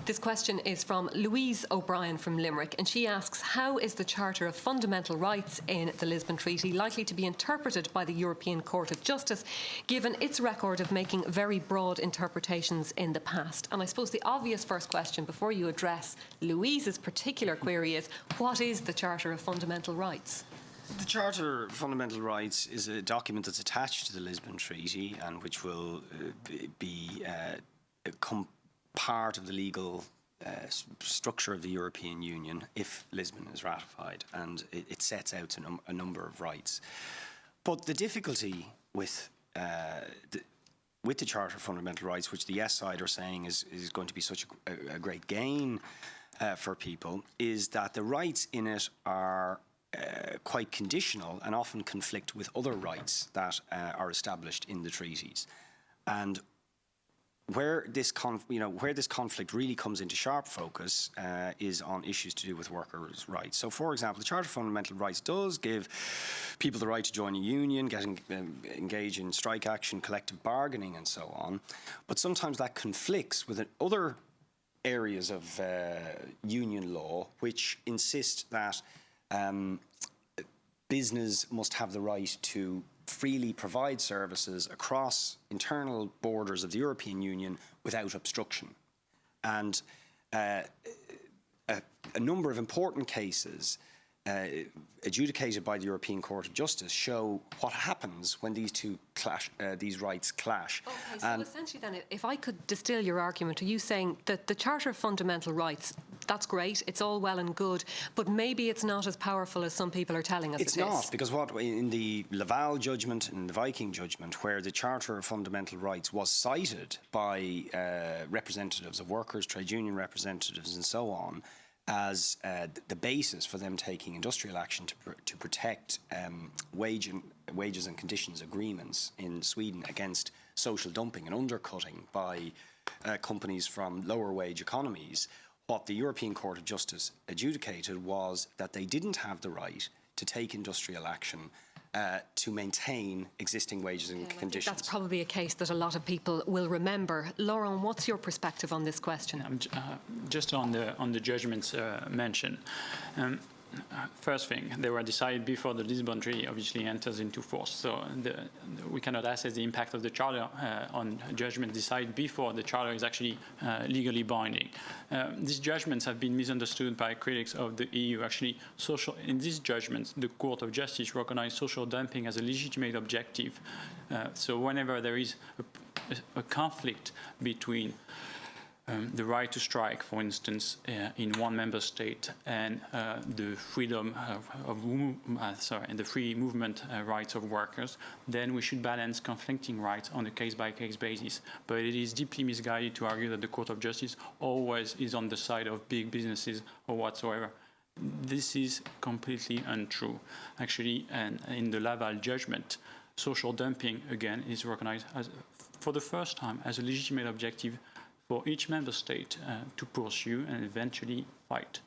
This question is from Louise O'Brien from Limerick, and she asks, how is the Charter of Fundamental Rights in the Lisbon Treaty likely to be interpreted by the European Court of Justice, given its record of making very broad interpretations in the past? And I suppose the obvious first question, before you address Louise's particular query, is what is the Charter of Fundamental Rights? The Charter of Fundamental Rights is a document that's attached to the Lisbon Treaty and which will become part of the legal structure of the European Union if Lisbon is ratified, and it sets out a number of rights. But the difficulty with the Charter of Fundamental Rights, which the yes side are saying is going to be such a great gain for people, is that the rights in it are quite conditional and often conflict with other rights that are established in the treaties. And where this conflict really comes into sharp focus is on issues to do with workers' rights. So, for example, the Charter of Fundamental Rights does give people the right to join a union, engage in strike action, collective bargaining, and so on. But sometimes that conflicts with other areas of union law, which insist that business must have the right to freely provide services across internal borders of the European Union without obstruction. And a number of important cases adjudicated by the European Court of Justice show what happens when these rights clash. Okay, so essentially then, if I could distill your argument, are you saying that the Charter of Fundamental Rights, that's great, it's all well and good, but maybe it's not as powerful as some people are telling us it is? It's not, because in the Laval judgment and the Viking judgment, where the Charter of Fundamental Rights was cited by representatives of workers, trade union representatives and so on, as the basis for them taking industrial action to protect wages and conditions agreements in Sweden against social dumping and undercutting by companies from lower wage economies, what the European Court of Justice adjudicated was that they didn't have the right to take industrial action to maintain existing wages and conditions. That's probably a case that a lot of people will remember. Laurent, what's your perspective on this question? Just on the judgments mentioned. First thing, they were decided before the Lisbon Treaty obviously enters into force. So we cannot assess the impact of the Charter on judgments decided before the Charter is actually legally binding. These judgments have been misunderstood by critics of the EU. Actually, in these judgments, the Court of Justice recognized social dumping as a legitimate objective. So whenever there is a conflict between the right to strike, for instance, in one member state, and the freedom and the free movement rights of workers, then we should balance conflicting rights on a case-by-case basis. But it is deeply misguided to argue that the Court of Justice always is on the side of big businesses or whatsoever. This is completely untrue. Actually, and in the Laval judgment, social dumping, again, is recognized as, for the first time, as a legitimate objective for each member state to pursue and eventually fight.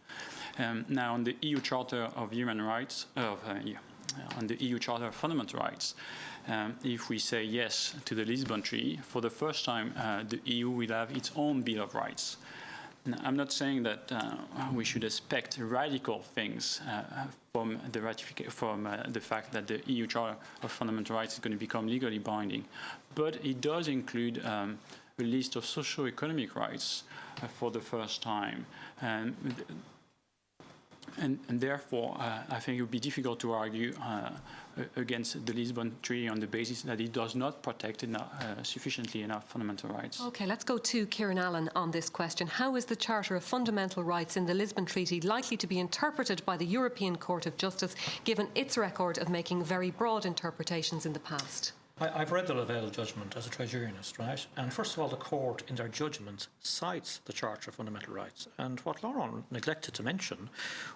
Now, on the EU Charter of Human Rights, on the EU Charter of Fundamental Rights, if we say yes to the Lisbon Treaty, for the first time, the EU will have its own Bill of Rights. Now, I'm not saying that we should expect radical things from the fact that the EU Charter of Fundamental Rights is going to become legally binding, but it does include a list of socio-economic rights for the first time. And therefore, I think it would be difficult to argue against the Lisbon Treaty on the basis that it does not protect sufficiently enough fundamental rights. OK, let's go to Kieran Allen on this question. How is the Charter of Fundamental Rights in the Lisbon Treaty likely to be interpreted by the European Court of Justice, given its record of making very broad interpretations in the past? I've read the Laval judgment as a trade unionist, right? And first of all, the court, in their judgment, cites the Charter of Fundamental Rights. And what Laurent neglected to mention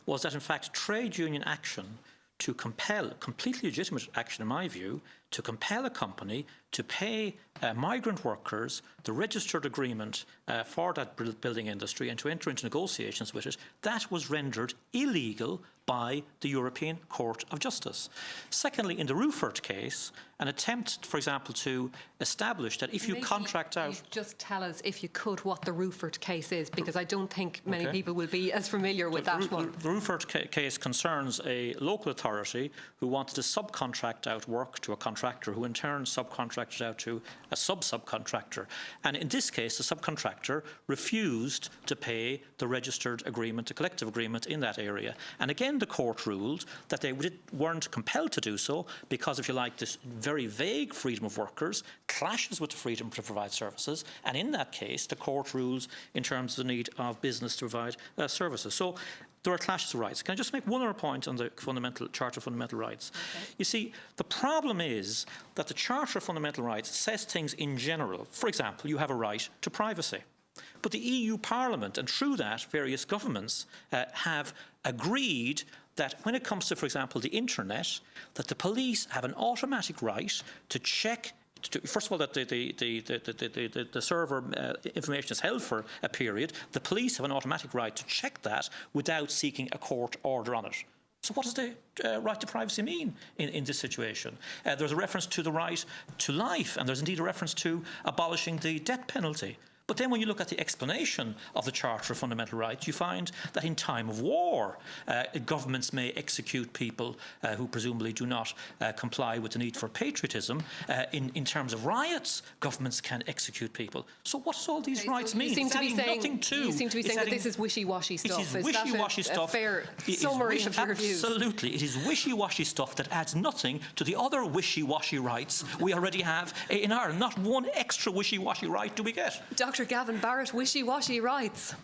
was that, in fact, trade union action to compel, completely legitimate action in my view, to compel a company to pay migrant workers the registered agreement for that building industry and to enter into negotiations with it, that was rendered illegal by the European Court of Justice. Secondly, in the Ruffert case, an attempt, for example, to establish that if you Maybe contract out... you just tell us, if you could, what the Ruford case is, because I don't think many Okay. people will be as familiar with that one. The Ruford case concerns a local authority who wanted to subcontract out work to a contractor who in turn subcontracted out to a sub-subcontractor. And in this case, the subcontractor refused to pay the registered agreement, the collective agreement in that area. And again, the court ruled that they weren't compelled to do so because, if you like, this very vague freedom of workers clashes with the freedom to provide services. And in that case, the court rules in terms of the need of business to provide services. So there are clashes of rights. Can I just make one other point on the Charter of Fundamental Rights? Okay. You see, the problem is that the Charter of Fundamental Rights says things in general. For example, you have a right to privacy. But the EU Parliament, and through that various governments, have agreed that when it comes to, for example, the internet, that the police have an automatic right to check, first of all, that the server information is held for a period. The police have an automatic right to check that without seeking a court order on it. So what does the right to privacy mean in this situation? There's a reference to the right to life, and there's indeed a reference to abolishing the death penalty. But then when you look at the explanation of the Charter of Fundamental Rights, you find that in time of war, governments may execute people who presumably do not comply with the need for patriotism. In terms of riots, governments can execute people. So what does all these rights mean? You seem to be saying that this is wishy-washy stuff. It is wishy-washy stuff. A fair summary of your views? Absolutely. It is wishy-washy stuff that adds nothing to the other wishy-washy rights we already have in Ireland. Not one extra wishy-washy right do we get. Dr. Gavin Barrett, wishy-washy rights.